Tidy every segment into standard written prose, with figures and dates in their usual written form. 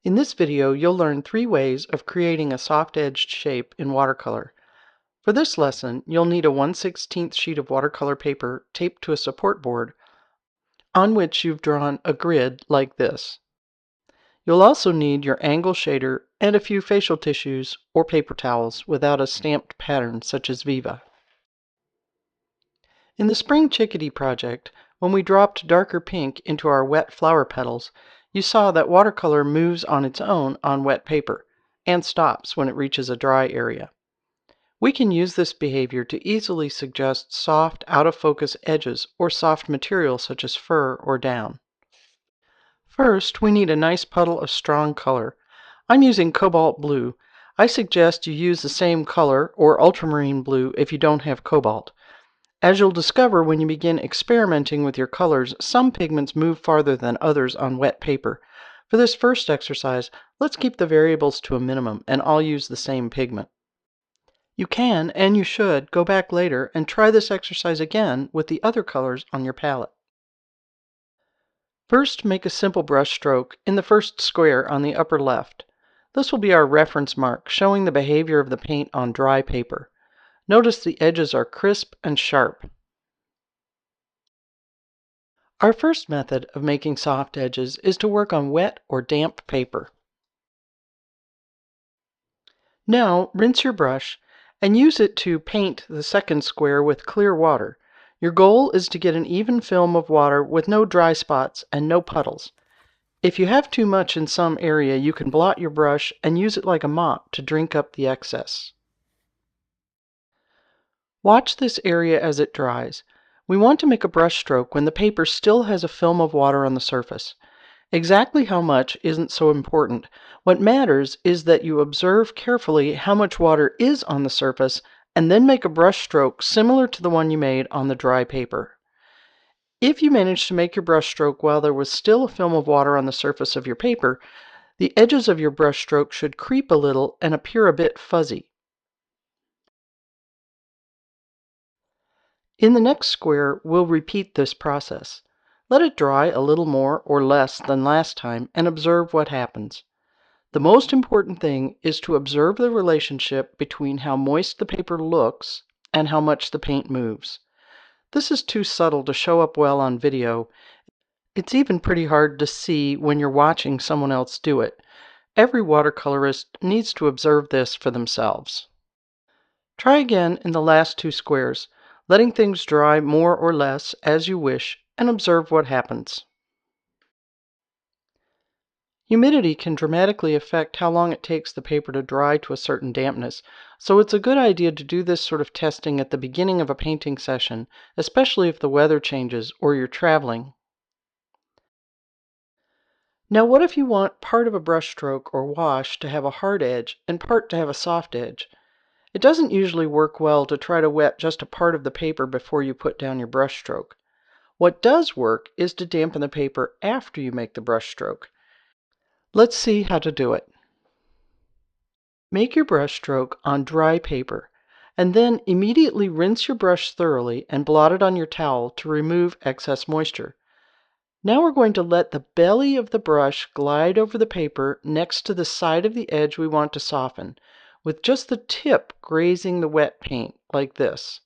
In this video, you'll learn 3 ways of creating a soft-edged shape in watercolor. For this lesson, you'll need a 1/16 sheet of watercolor paper taped to a support board on which you've drawn a grid like this. You'll also need your angle shader and a few facial tissues or paper towels without a stamped pattern such as Viva. In the Spring Chickadee project, when we dropped darker pink into our wet flower petals, you saw that watercolor moves on its own on wet paper and stops when it reaches a dry area. We can use this behavior to easily suggest soft, out-of-focus edges or soft material such as fur or down. First, we need a nice puddle of strong color. I'm using cobalt blue. I suggest you use the same color or ultramarine blue if you don't have cobalt. As you'll discover when you begin experimenting with your colors, some pigments move farther than others on wet paper. For this first exercise, let's keep the variables to a minimum and I'll use the same pigment. You can, and you should, go back later and try this exercise again with the other colors on your palette. First, make a simple brush stroke in the first square on the upper left. This will be our reference mark showing the behavior of the paint on dry paper. Notice the edges are crisp and sharp. Our first method of making soft edges is to work on wet or damp paper. Now, rinse your brush and use it to paint the second square with clear water. Your goal is to get an even film of water with no dry spots and no puddles. If you have too much in some area, you can blot your brush and use it like a mop to drink up the excess. Watch this area as it dries. We want to make a brush stroke when the paper still has a film of water on the surface. Exactly how much isn't so important. What matters is that you observe carefully how much water is on the surface and then make a brush stroke similar to the one you made on the dry paper. If you manage to make your brush stroke while there was still a film of water on the surface of your paper, the edges of your brush stroke should creep a little and appear a bit fuzzy. In the next square, we'll repeat this process. Let it dry a little more or less than last time and observe what happens. The most important thing is to observe the relationship between how moist the paper looks and how much the paint moves. This is too subtle to show up well on video. It's even pretty hard to see when you're watching someone else do it. Every watercolorist needs to observe this for themselves. Try again in the last 2 squares, letting things dry more or less as you wish, and observe what happens. Humidity can dramatically affect how long it takes the paper to dry to a certain dampness, so it's a good idea to do this sort of testing at the beginning of a painting session, especially if the weather changes or you're traveling. Now what if you want part of a brush stroke or wash to have a hard edge and part to have a soft edge? It doesn't usually work well to try to wet just a part of the paper before you put down your brush stroke. What does work is to dampen the paper after you make the brush stroke. Let's see how to do it. Make your brush stroke on dry paper, and then immediately rinse your brush thoroughly and blot it on your towel to remove excess moisture. Now we're going to let the belly of the brush glide over the paper next to the side of the edge we want to soften, with just the tip grazing the wet paint, like this.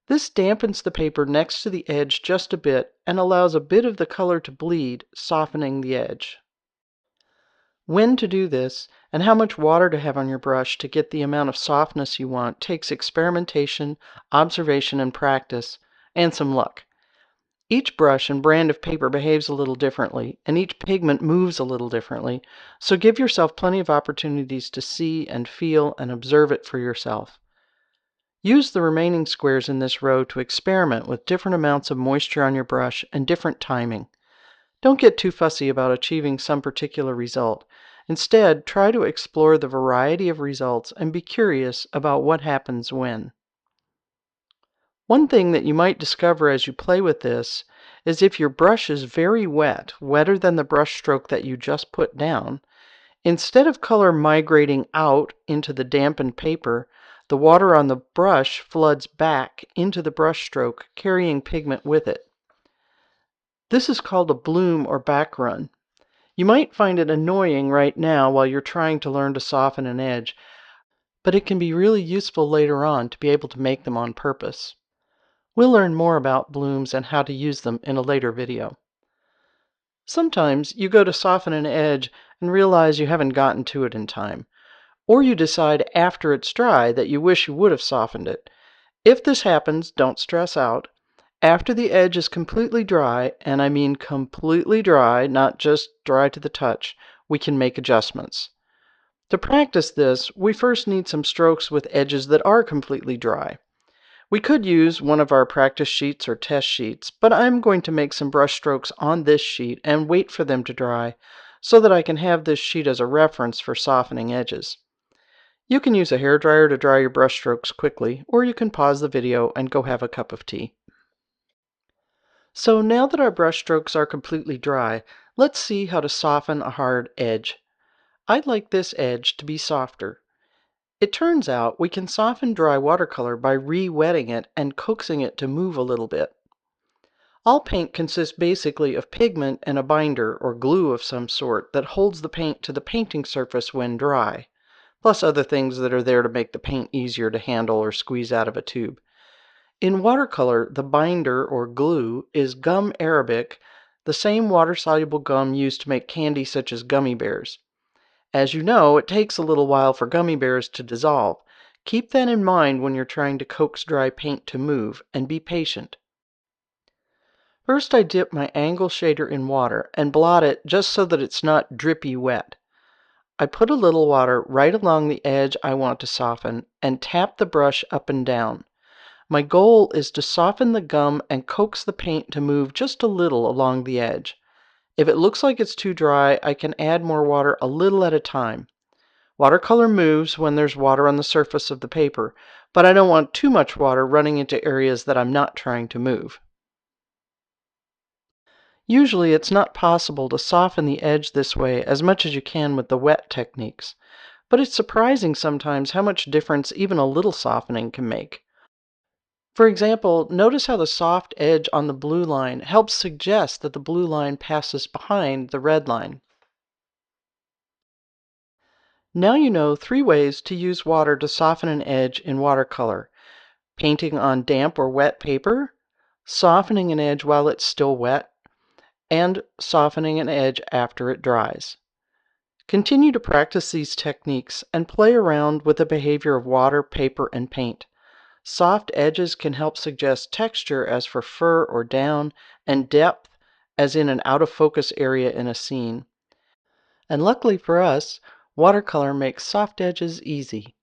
This dampens the paper next to the edge just a bit and allows a bit of the color to bleed, softening the edge. When to do this, and how much water to have on your brush to get the amount of softness you want takes experimentation, observation, and practice, and some luck. Each brush and brand of paper behaves a little differently, and each pigment moves a little differently, so give yourself plenty of opportunities to see and feel and observe it for yourself. Use the remaining squares in this row to experiment with different amounts of moisture on your brush and different timing. Don't get too fussy about achieving some particular result. Instead, try to explore the variety of results and be curious about what happens when. One thing that you might discover as you play with this is if your brush is very wet, wetter than the brush stroke that you just put down, instead of color migrating out into the dampened paper, the water on the brush floods back into the brush stroke, carrying pigment with it. This is called a bloom or back run. You might find it annoying right now while you're trying to learn to soften an edge, but it can be really useful later on to be able to make them on purpose. We'll learn more about blooms and how to use them in a later video. Sometimes you go to soften an edge and realize you haven't gotten to it in time, or you decide after it's dry that you wish you would have softened it. If this happens, don't stress out. After the edge is completely dry, and I mean completely dry, not just dry to the touch, we can make adjustments. To practice this, we first need some strokes with edges that are completely dry. We could use one of our practice sheets or test sheets, but I'm going to make some brush strokes on this sheet and wait for them to dry so that I can have this sheet as a reference for softening edges. You can use a hairdryer to dry your brush strokes quickly, or you can pause the video and go have a cup of tea. So now that our brush strokes are completely dry, let's see how to soften a hard edge. I'd like this edge to be softer. It turns out we can soften dry watercolor by re-wetting it and coaxing it to move a little bit. All paint consists basically of pigment and a binder or glue of some sort that holds the paint to the painting surface when dry, plus other things that are there to make the paint easier to handle or squeeze out of a tube. In watercolor, the binder or glue is gum arabic, the same water-soluble gum used to make candy such as gummy bears. As you know, it takes a little while for gummy bears to dissolve. Keep that in mind when you're trying to coax dry paint to move, and be patient. First, I dip my angle shader in water and blot it just so that it's not drippy wet. I put a little water right along the edge I want to soften and tap the brush up and down. My goal is to soften the gum and coax the paint to move just a little along the edge. If it looks like it's too dry, I can add more water a little at a time. Watercolor moves when there's water on the surface of the paper, but I don't want too much water running into areas that I'm not trying to move. Usually it's not possible to soften the edge this way as much as you can with the wet techniques, but it's surprising sometimes how much difference even a little softening can make. For example, notice how the soft edge on the blue line helps suggest that the blue line passes behind the red line. Now you know 3 ways to use water to soften an edge in watercolor: painting on damp or wet paper, softening an edge while it's still wet, and softening an edge after it dries. Continue to practice these techniques and play around with the behavior of water, paper, and paint. Soft edges can help suggest texture as for fur or down, and depth as in an out-of-focus area in a scene. And luckily for us, watercolor makes soft edges easy.